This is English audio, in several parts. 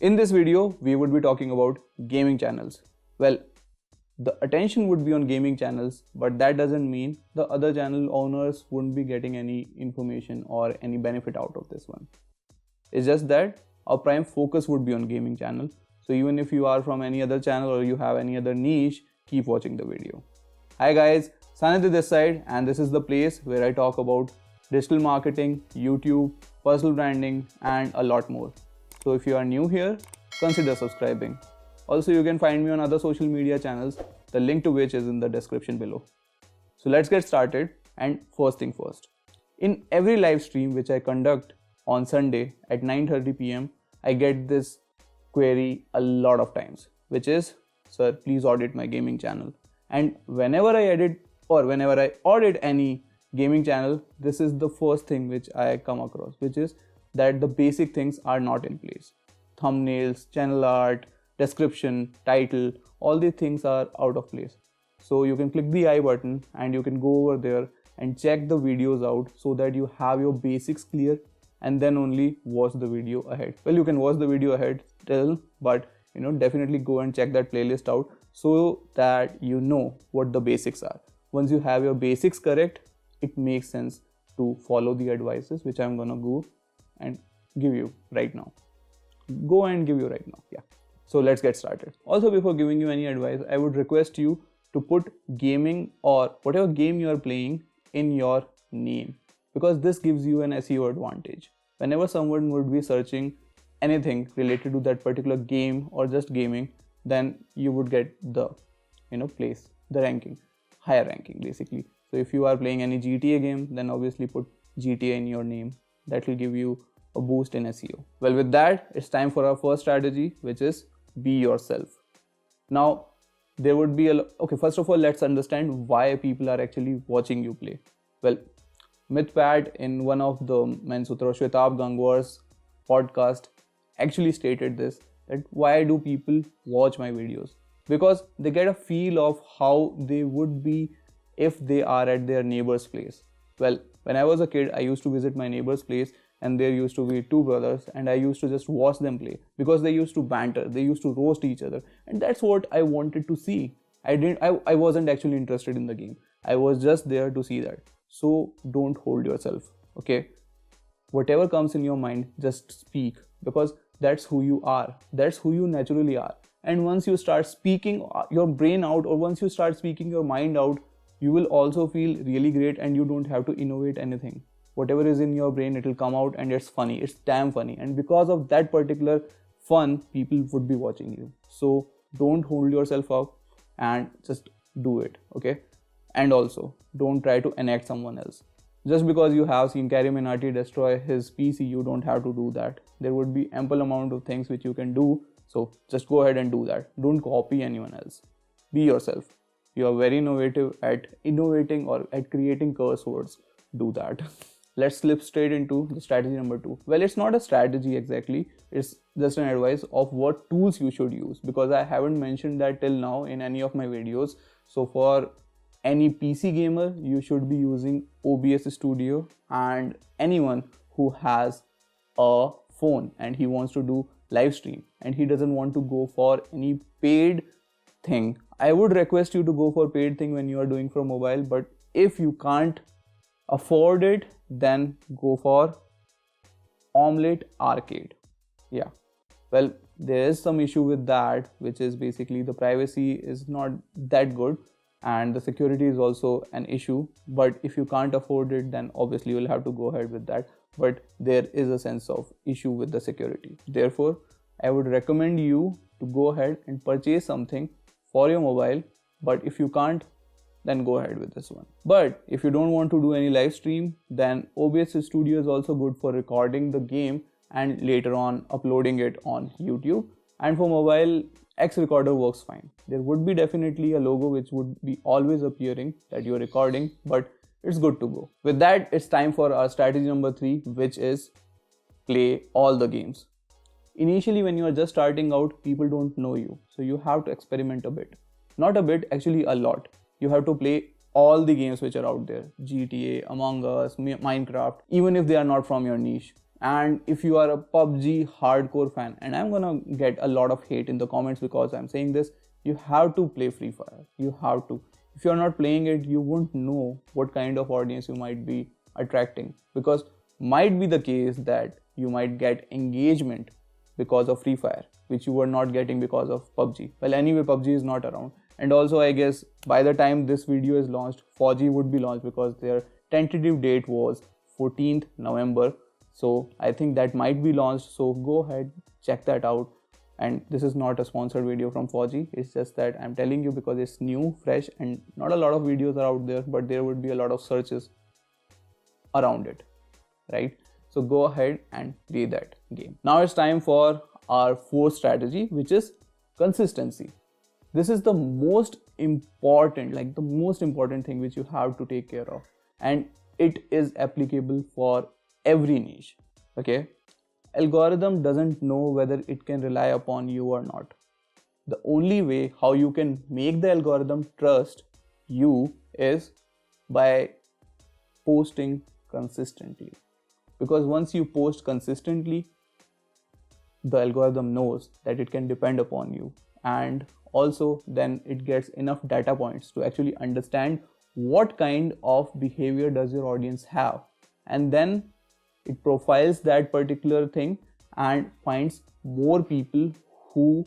In this video, we would be talking about gaming channels. Well, the attention would be on gaming channels, but that doesn't mean the other channel owners wouldn't be getting any information or any benefit out of this one. It's just that our prime focus would be on gaming channel. So even if you are from any other channel or you have any other niche, keep watching the video. Hi guys, Sannidhya this side, and this is the place where I talk about digital marketing, YouTube, personal branding, and a lot more. So if you are new here, consider subscribing. Also, you can find me on other social media channels, the link to which is in the description below. So let's get started, and first thing first. In every live stream which I conduct on Sunday at 9:30 p.m, I get this query a lot of times, which is, sir, please audit my gaming channel. And whenever I edit or whenever I audit any gaming channel, this is the first thing which I come across, which is that the basic things are not in place. Thumbnails, channel art, description, title, all these things are out of place. So you can click the I button and you can go over there and check the videos out so that you have your basics clear, and then only watch the video ahead. Well, you can watch the video ahead still, but definitely go and check that playlist out so that you know what the basics are. Once you have your basics correct, it makes sense to follow the advices which I'm gonna go and give you right now. Yeah. So let's get started. Also, before giving you any advice, I would request you to put gaming or whatever game you are playing in your name, because this gives you an SEO advantage. Whenever someone would be searching anything related to that particular game or just gaming, then you would get the place, the ranking, higher ranking basically. So if you are playing any GTA game, then obviously put GTA in your name. That will give you a boost in SEO. Well, with that, it's time for our first strategy, which is be yourself. Now, there would be first of all, let's understand why people are actually watching you play. Well, MythPad in one of the Mansutra Shwetab Gangwar's podcast actually stated this, that why do people watch my videos? Because they get a feel of how they would be if they are at their neighbor's place. Well, when I was a kid, I used to visit my neighbor's place, and there used to be two brothers, and I used to just watch them play because they used to banter, they used to roast each other, and that's what I wanted to see. I wasn't actually interested in the game. I was just there to see that. So don't hold yourself, okay? Whatever comes in your mind, just speak, because that's who you are. That's who you naturally are. And once you start speaking your brain out, or once you start speaking your mind out, you will also feel really great, and you don't have to innovate anything. Whatever is in your brain, it will come out, and it's funny. It's damn funny. And because of that particular fun, people would be watching you. So don't hold yourself up and just do it, okay? And also, don't try to enact someone else. Just because you have seen Gary Minati destroy his PC, you don't have to do that. There would be ample amount of things which you can do. So just go ahead and do that. Don't copy anyone else. Be yourself. You are very innovative at innovating or at creating curse words. Do that. Let's slip straight into the strategy number 2. Well, it's not a strategy exactly. It's just an advice of what tools you should use, because I haven't mentioned that till now in any of my videos. So for any PC gamer, you should be using OBS Studio, and anyone who has a phone and he wants to do live stream and he doesn't want to go for any paid thing, I would request you to go for paid thing when you are doing from mobile. But if you can't afford it, then go for Omelette Arcade. Yeah, well, there is some issue with that, which is basically the privacy is not that good and the security is also an issue. But if you can't afford it, then obviously you'll have to go ahead with that. But there is a sense of issue with the security. Therefore, I would recommend you to go ahead and purchase something for your mobile. But if you can't, then go ahead with this one. But if you don't want to do any live stream, then OBS Studio is also good for recording the game and later on uploading it on YouTube. And for mobile, X Recorder works fine. There would be definitely a logo which would be always appearing that you're recording, but it's good to go. With that, it's time for our strategy number 3, which is play all the games. Initially, when you are just starting out, people don't know you. So you have to experiment a bit. Not a bit, actually a lot. You have to play all the games which are out there. GTA, Among Us, Minecraft, even if they are not from your niche. And if you are a PUBG hardcore fan, and I'm gonna get a lot of hate in the comments because I'm saying this, you have to play Free Fire. You have to. If you're not playing it, you won't know what kind of audience you might be attracting, because might be the case that you might get engagement because of Free Fire, which you were not getting because of PUBG. Well, anyway, PUBG is not around. And also, I guess by the time this video is launched, 4G would be launched, because their tentative date was 14th November. So I think that might be launched. So go ahead, check that out. And this is not a sponsored video from 4G. It's just that I'm telling you because it's new, fresh, and not a lot of videos are out there, but there would be a lot of searches around it, right? So go ahead and play that game. Now it's time for our fourth strategy, which is consistency. This is the most important, like the most important thing which you have to take care of, and it is applicable for every niche. Okay, algorithm doesn't know whether it can rely upon you or not. The only way how you can make the algorithm trust you is by posting consistently, because once you post consistently, the algorithm knows that it can depend upon you, and also then it gets enough data points to actually understand what kind of behavior does your audience have, and then it profiles that particular thing and finds more people who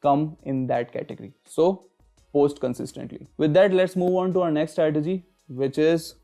come in that category. So post consistently. With that, let's move on to our next strategy, which is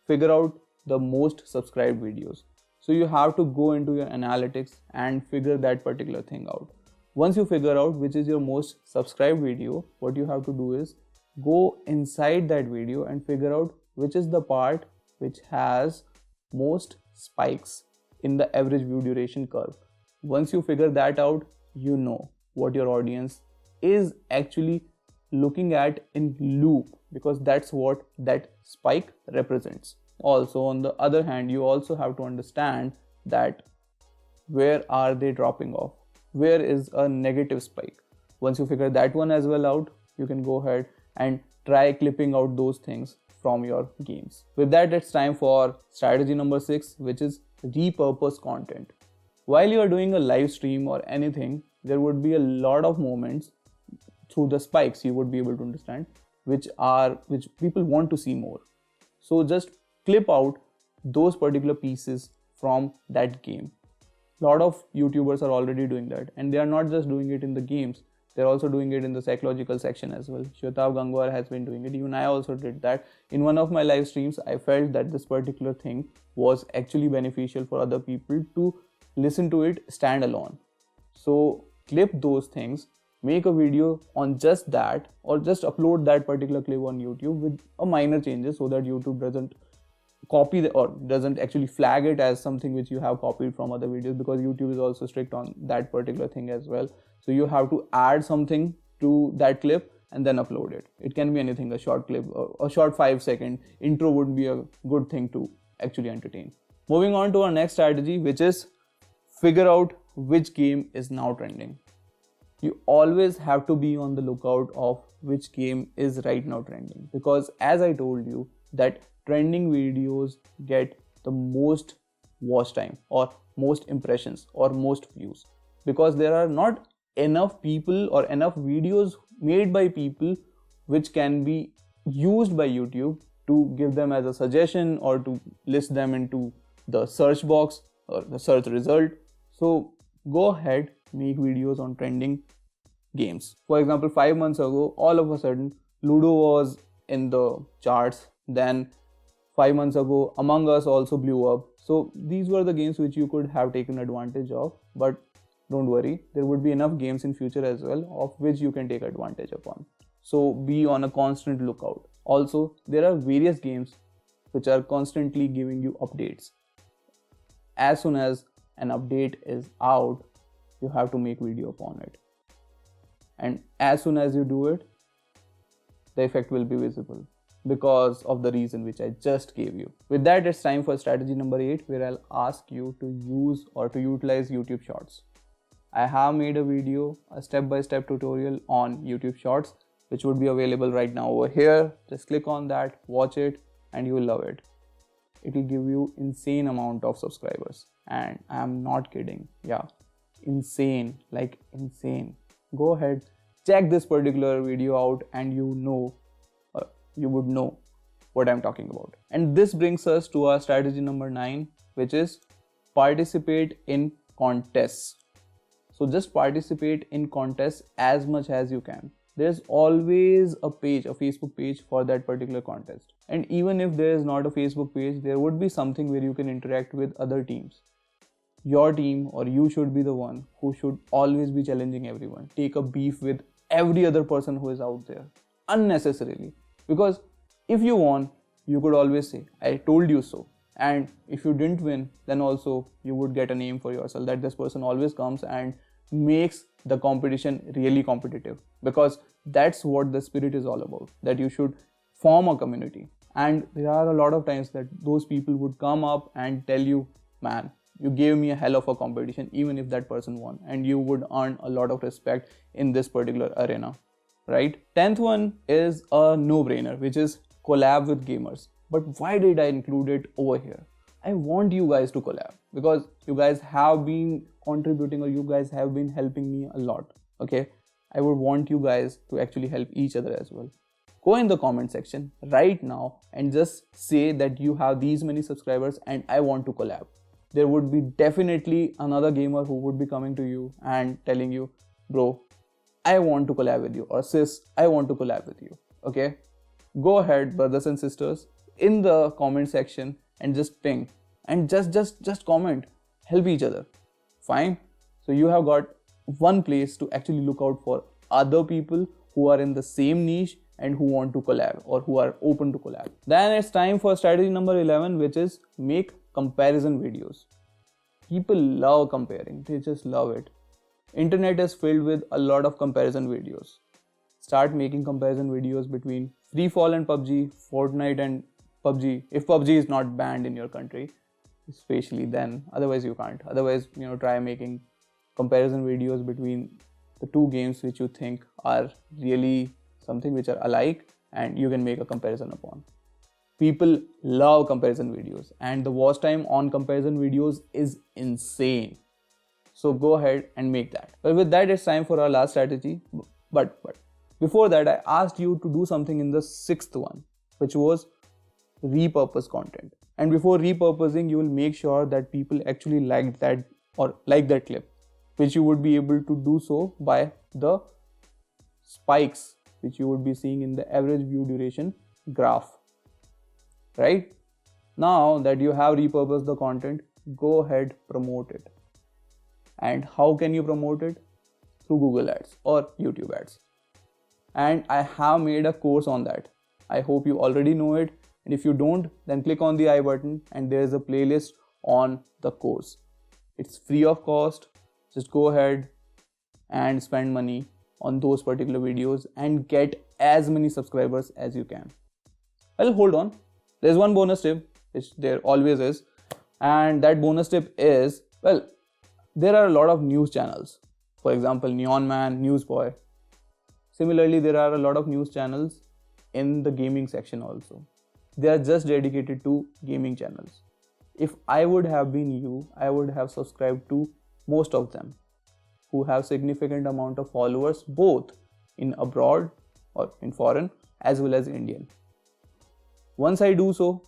figure out the most subscribed videos. So you have to go into your analytics and figure that particular thing out. Once you figure out which is your most subscribed video, what you have to do is go inside that video and figure out which is the part which has most spikes in the average view duration curve. Once you figure that out, you know what your audience is actually looking at in loop, because that's what that spike represents. Also, on the other hand, you also have to understand that where are they dropping off, where is a negative spike. Once you figure that one as well out, you can go ahead and try clipping out those things from your games. With that, it's time for strategy number 6, which is repurpose content. While you are doing a live stream or anything, there would be a lot of moments through the spikes you would be able to understand which people want to see more. So just clip out those particular pieces from that game. A lot of YouTubers are already doing that, and they are not just doing it in the games, they're also doing it in the psychological section as well. Shwetav Gangwar has been doing it. Even I also did that. In one of my live streams, I felt that this particular thing was actually beneficial for other people to listen to it standalone. So clip those things, make a video on just that, or just upload that particular clip on YouTube with a minor changes so that YouTube doesn't copy or doesn't actually flag it as something which you have copied from other videos, because YouTube is also strict on that particular thing as well. So you have to add something to that clip and then upload it. It can be anything, a short clip, a short 5-second intro would be a good thing to actually entertain. Moving on to our next strategy, which is figure out which game is now trending. You always have to be on the lookout of which game is right now trending, because as I told you that trending videos get the most watch time or most impressions or most views, because there are not enough people or enough videos made by people which can be used by YouTube to give them as a suggestion or to list them into the search box or the search result. So go ahead, make videos on trending games. For example, 5 months ago, all of a sudden Ludo was in the charts. Then 5 months ago, Among Us also blew up. So these were the games which you could have taken advantage of, but don't worry, there would be enough games in future as well of which you can take advantage upon. So be on a constant lookout. Also, there are various games which are constantly giving you updates. As soon as an update is out, you have to make video upon it. And as soon as you do it, the effect will be visible because of the reason which I just gave you. With that, it's time for strategy number 8, where I'll ask you to use or to utilize YouTube Shorts. I have made a video, a step-by-step tutorial on YouTube Shorts, which would be available right now over here. Just click on that, watch it, and you will love it. it will give you insane amount of subscribers. And I am not kidding. Yeah, insane, like insane. Go ahead, check this particular video out and you would know what I'm talking about. And this brings us to our strategy number 9, which is participate in contests. So just participate in contests as much as you can. There's always a Facebook page for that particular contest. And even if there is not a Facebook page, there would be something where you can interact with other teams. Your team or you should be the one who should always be challenging everyone. Take a beef with every other person who is out there unnecessarily. Because if you won, you could always say, I told you so. And if you didn't win, then also you would get a name for yourself, that this person always comes and makes the competition really competitive, because that's what the spirit is all about, that you should form a community. And there are a lot of times that those people would come up and tell you, man, you gave me a hell of a competition, even if that person won, and you would earn a lot of respect in this particular arena, right? 10th one is a no-brainer, which is collab with gamers. But why did I include it over here? I want you guys to collab because you guys have been contributing, or you guys have been helping me a lot. Okay, I would want you guys to actually help each other as well. Go in the comment section right now and just say that you have these many subscribers and I want to collab. There would be definitely another gamer who would be coming to you and telling you, bro, I want to collab with you, or sis, I want to collab with you. Okay, go ahead, brothers and sisters, in the comment section and just ping and just comment, help each other. Fine. So you have got one place to actually look out for other people who are in the same niche and who want to collab or who are open to collab. Then it's time for strategy number 11, which is make comparison videos. People love comparing, they just love it. Internet is filled with a lot of comparison videos. Start making comparison videos between Free Fall and PUBG, Fortnite and PUBG, if PUBG is not banned in your country, especially then, otherwise you can't. Otherwise, try making comparison videos between the two games which you think are really something which are alike and you can make a comparison upon. People love comparison videos and the watch time on comparison videos is insane. So go ahead and make that. But with that, it's time for our last strategy. But before that, I asked you to do something in the 6th one, which was repurpose content. And before repurposing, you will make sure that people actually liked that or like that clip, which you would be able to do so by the spikes which you would be seeing in the average view duration graph. Right? Now that you have repurposed the content, go ahead, promote it. And how can you promote it? Through Google Ads or YouTube Ads. And I have made a course on that. I hope you already know it. And if you don't, then click on the I button and there is a playlist on the course. It's free of cost. Just go ahead and spend money on those particular videos and get as many subscribers as you can. Well, hold on. There's one bonus tip, which there always is. And that bonus tip is, well, there are a lot of news channels. For example, Neon Man, Newsboy. Similarly, there are a lot of news channels in the gaming section also. They are just dedicated to gaming channels. If I would have been you, I would have subscribed to most of them who have significant amount of followers both in abroad or in foreign as well as Indian. Once I do so,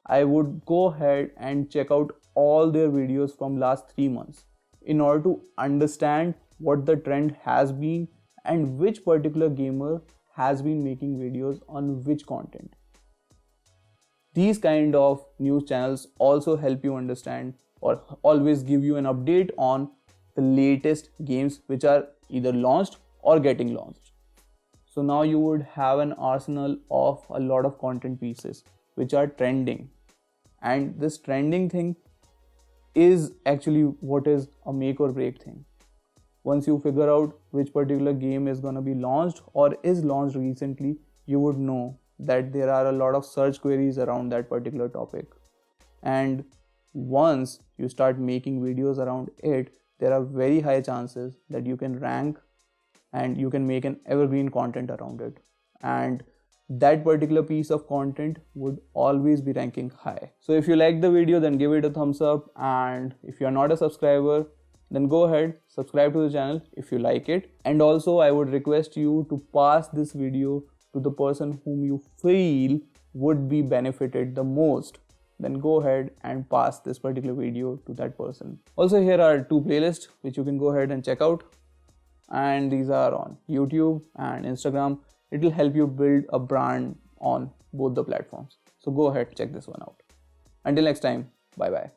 I would go ahead and check out all their videos from last 3 months in order to understand what the trend has been and which particular gamer has been making videos on which content. These kind of news channels also help you understand or always give you an update on the latest games which are either launched or getting launched. So now you would have an arsenal of a lot of content pieces which are trending. And this trending thing is actually what is a make or break thing. Once you figure out which particular game is going to be launched or is launched recently, you would know that there are a lot of search queries around that particular topic. And once you start making videos around it, there are very high chances that you can rank and you can make an evergreen content around it. And that particular piece of content would always be ranking high. So if you like the video, then give it a thumbs up, and if you're not a subscriber, then go ahead, subscribe to the channel if you like it. And also I would request you to pass this video to the person whom you feel would be benefited the most. Then go ahead and pass this particular video to that person. Also, here are 2 playlists which you can go ahead and check out, and these are on YouTube and Instagram. It will help you build a brand on both the platforms. So go ahead, check this one out. Until next time, bye bye.